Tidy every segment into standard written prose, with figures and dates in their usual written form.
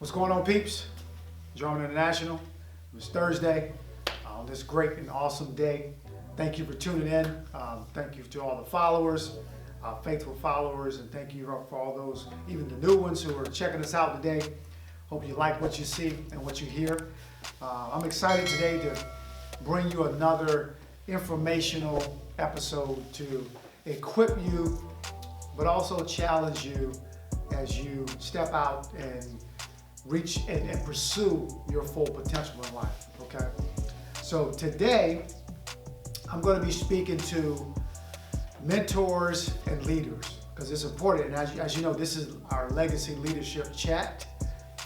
What's going on, peeps? Gerald International. It's Thursday on this great and awesome day. Thank you for tuning in. Thank you to all the followers, faithful followers, and thank you for all those, even the new ones who are checking us out today. Hope you like what you see and what you hear. I'm excited today to bring you another informational episode to equip you, but also challenge you as you step out and reach and pursue your full potential in life, okay? So today, I'm going to be speaking to mentors and leaders because it's important. And as you know, this is our Legacy Leadership Chat.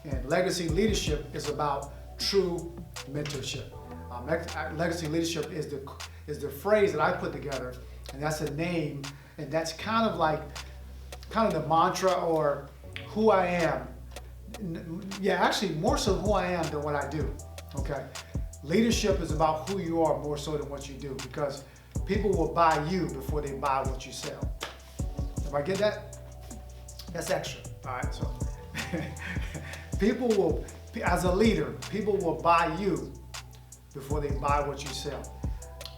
And Legacy Leadership is about true mentorship. Legacy Leadership is the phrase that I put together, and that's a name, and that's kind of the mantra or who I am. Yeah, actually more so who I am than what I do, okay? Leadership is about who you are more so than what you do, because people will buy you before they buy what you sell. If I get that, that's extra, all right? So people will, as a leader, people will buy you before they buy what you sell.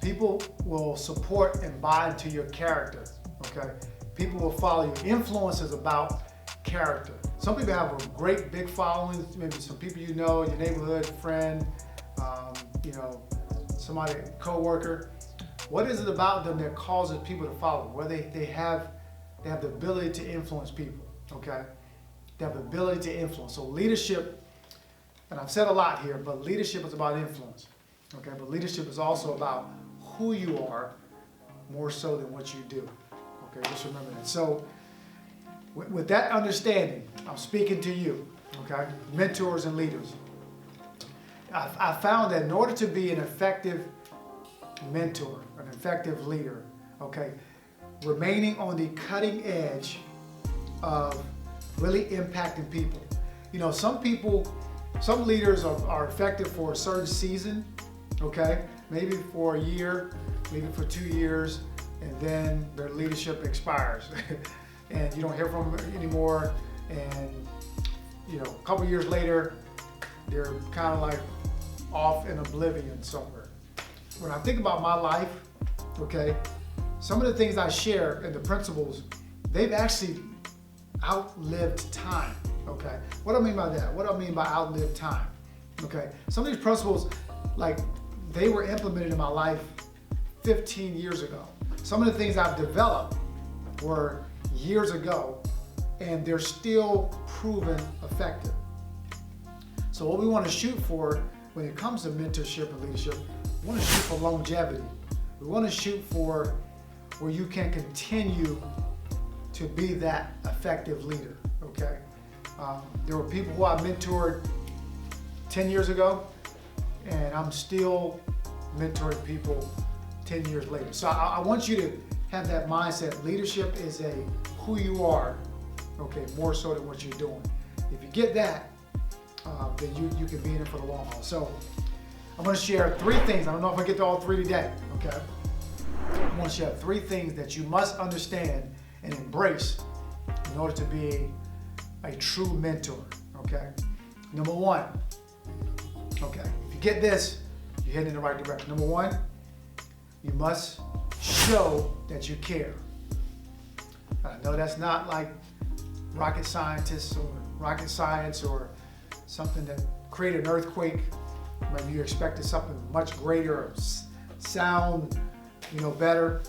People will support and buy into your character, okay? People will follow you. Influence is about character. Some people have a great big following, maybe some people you know, your neighborhood friend, somebody, co-worker. What is it about them that causes people to follow? Well, they have the ability to influence people, okay? They have the ability to influence. So leadership, and I've said a lot here, but leadership is about influence, okay? But leadership is also about who you are more so than what you do, okay? Just remember that. So with that understanding, I'm speaking to you, okay? Mentors and leaders. I found that in order to be an effective mentor, an effective leader, okay, remaining on the cutting edge of really impacting people. You know, some leaders are effective for a certain season, okay? Maybe for a year, maybe for 2 years, and then their leadership expires. And you don't hear from them anymore, and a couple years later, they're kind of like off in oblivion somewhere. When I think about my life, okay, some of the things I share and the principles, they've actually outlived time, okay? What do I mean by that? What do I mean by outlived time? Okay, some of these principles, like, they were implemented in my life 15 years ago. Some of the things I've developed were years ago, and they're still proven effective. So what we want to shoot for when it comes to mentorship and leadership, we want to shoot for longevity. We want to shoot for where you can continue to be that effective leader, okay? There were people who I mentored 10 years ago, and I'm still mentoring people 10 years later. So I want you to have that mindset. Leadership is who you are, okay, more so than what you're doing. If you get that, then you can be in it for the long haul. So I'm going to share 3 things. I don't know if I get to all 3 today, okay? I want to share 3 things that you must understand and embrace in order to be a true mentor, okay? Number 1, okay, if you get this, you're heading in the right direction. Number 1, you must show that you care. I know that's not like rocket scientists or rocket science or something that created an earthquake. Maybe you expected something much greater or sound, better,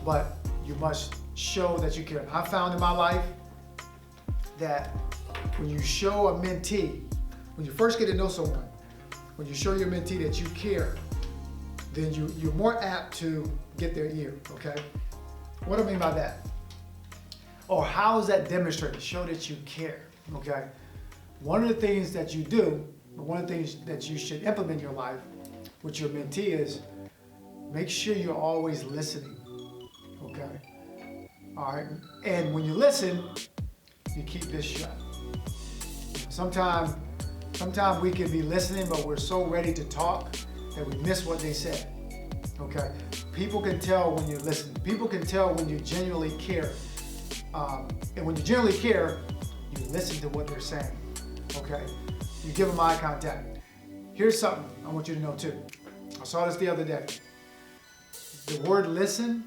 but you must show that you care. I found in my life that when you show a mentee, when you first get to know someone, when you show your mentee that you care, then you're more apt to get their ear, okay? What do I mean by that? Or how is that demonstrated? Show that you care, okay? One of the things that you do, but one of the things that you should implement in your life with your mentee is make sure you're always listening, okay? All right, and when you listen, you keep this shut. Sometimes we can be listening, but we're so ready to talk that we miss what they said, okay? People can tell when you're listening. People can tell when you genuinely care. And when you genuinely care, you listen to what they're saying. Okay? You give them eye contact. Here's something I want you to know too. I saw this the other day. The word listen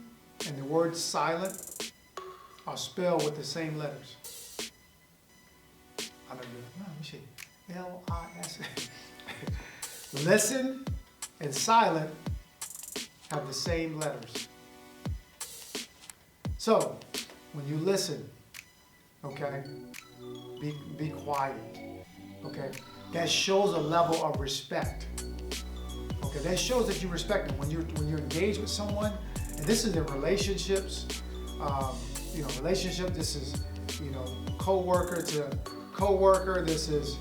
and the word silent are spelled with the same letters. I know you. No, let me see. L-I-S. Listen and silent have the same letters. So, when you listen, okay, be quiet. Okay, that shows a level of respect. Okay, that shows that you respect them when you're engaged with someone. And this is in relationships. Relationship. This is co-worker to co-worker. This is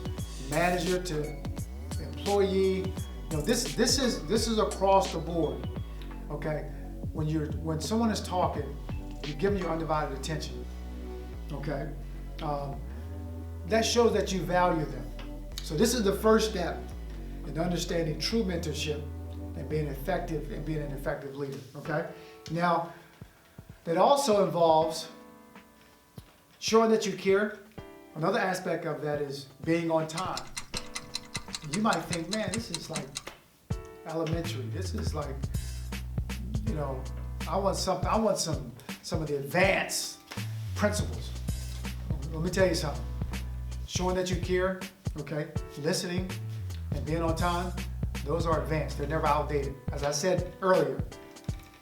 manager to employee. This is across the board. Okay, when someone is talking, you give them your undivided attention. Okay, that shows that you value them. So this is the first step in understanding true mentorship and being effective and being an effective leader. Okay, now that also involves showing that you care. Another aspect of that is being on time. You might think, man, this is like elementary. This is like, I want some of the advanced principles. Let me tell you something. Showing that you care, okay, listening and being on time, those are advanced. They're never outdated. As I said earlier,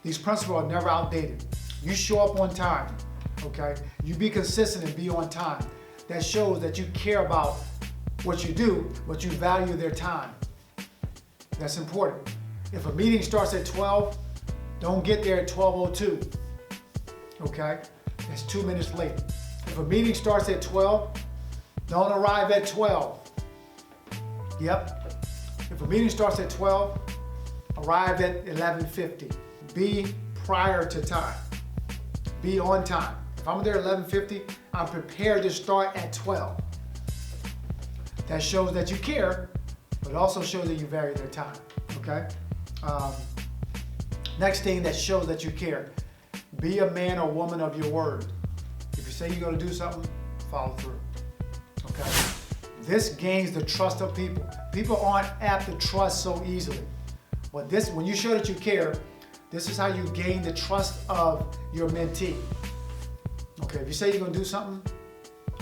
these principles are never outdated. You show up on time, okay? You be consistent and be on time. That shows that you care about what you do, but you value their time. That's important. If a meeting starts at 12, don't get there at 12:02, okay? That's 2 minutes late. If a meeting starts at 12, don't arrive at 12. Yep. If a meeting starts at 12, arrive at 11:50. Be prior to time. Be on time. If I'm there at 11:50, I'm prepared to start at 12. That shows that you care, but it also shows that you value their time, okay? Next thing that shows that you care, be a man or woman of your word. If you say you're going to do something, follow through, okay? This gains the trust of people. People aren't apt to trust so easily. But when you show that you care, this is how you gain the trust of your mentee. Okay, if you say you're going to do something,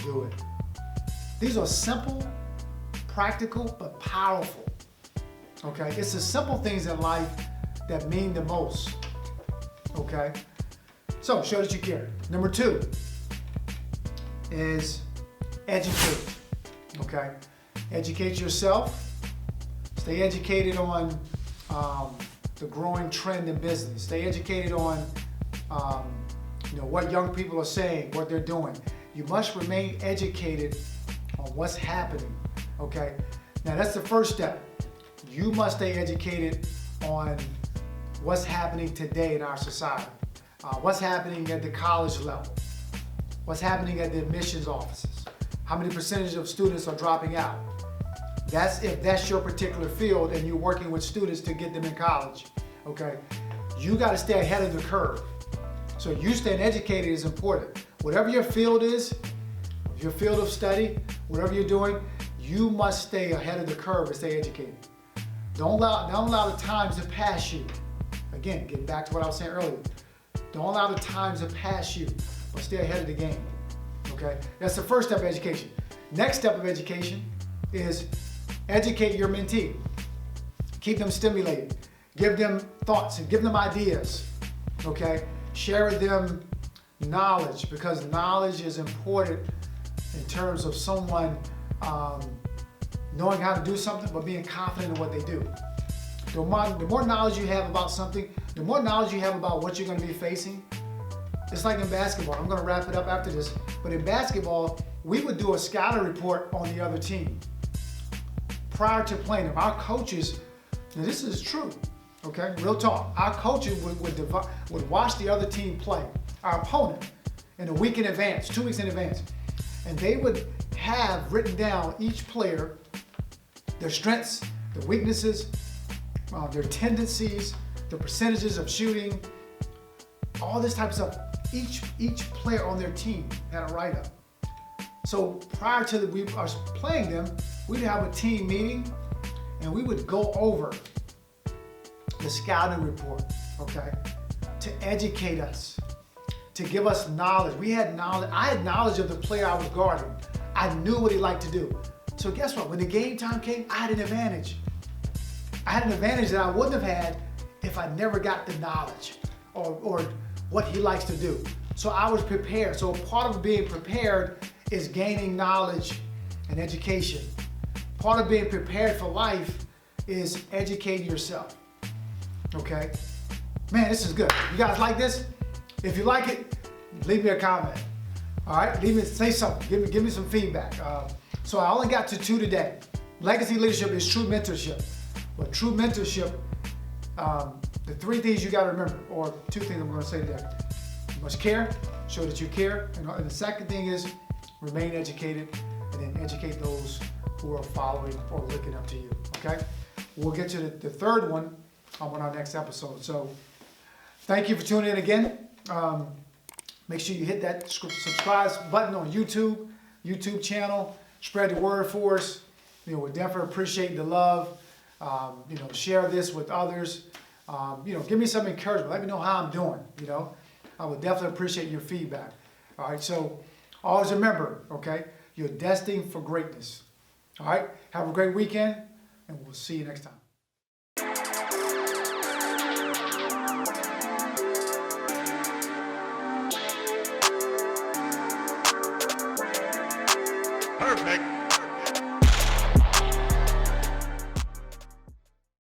do it. These are simple, practical, but powerful. Okay, it's the simple things in life that mean the most. Okay, so show that you care. Number 2 is educate. Okay, educate yourself. Stay educated on the growing trend in business. Stay educated on what young people are saying, what they're doing. You must remain educated on what's happening. Okay, now that's the first step. You must stay educated on what's happening today in our society. What's happening at the college level. What's happening at the admissions offices. How many percentage of students are dropping out. That's if that's your particular field and you're working with students to get them in college. Okay, you got to stay ahead of the curve. So you staying educated is important. Whatever your field is, your field of study, whatever you're doing, you must stay ahead of the curve and stay educated. Don't allow the times to pass you. Again, getting back to what I was saying earlier. Don't allow the times to pass you, but stay ahead of the game. Okay? That's the first step of education. Next step of education is educate your mentee. Keep them stimulated. Give them thoughts and give them ideas. Okay? Share with them knowledge, because knowledge is important in terms of someone knowing how to do something but being confident in what they do. The more knowledge you have about something, the more knowledge you have about what you're going to be facing. It's like in basketball. I'm going to wrap it up after this. But in basketball, we would do a scouting report on the other team prior to playing them. Our coaches, now this is true, okay? Real talk. Our coaches would watch the other team play, our opponent, in a week in advance, 2 weeks in advance. And they would have written down each player, their strengths, their weaknesses, their tendencies, the percentages of shooting, all this type of stuff. Each player on their team had a write-up. So prior to us playing them, we'd have a team meeting and we would go over the scouting report, okay, to educate us, to give us knowledge. We had knowledge. I had knowledge of the player I was guarding. I knew what he liked to do. So guess what? When the game time came, I had an advantage. I had an advantage that I wouldn't have had if I never got the knowledge or what he likes to do. So I was prepared. So part of being prepared is gaining knowledge and education. Part of being prepared for life is educating yourself. Okay? Man, this is good. You guys like this? If you like it, leave me a comment. All right? Say something. Give me some feedback. So I only got to 2 today. Legacy leadership is true mentorship. But true mentorship, the 3 things you got to remember, or 2 things I'm going to say there. You must care, show that you care. And the second thing is remain educated, and then educate those who are following or looking up to you. Okay? We'll get to the third one on our next episode. So thank you for tuning in again. Make sure you hit that subscribe button on YouTube channel. Spread the word for us. We definitely appreciate the love. Share this with others. Give me some encouragement. Let me know how I'm doing. I would definitely appreciate your feedback. All right. So always remember, okay, you're destined for greatness. All right. Have a great weekend, and we'll see you next time.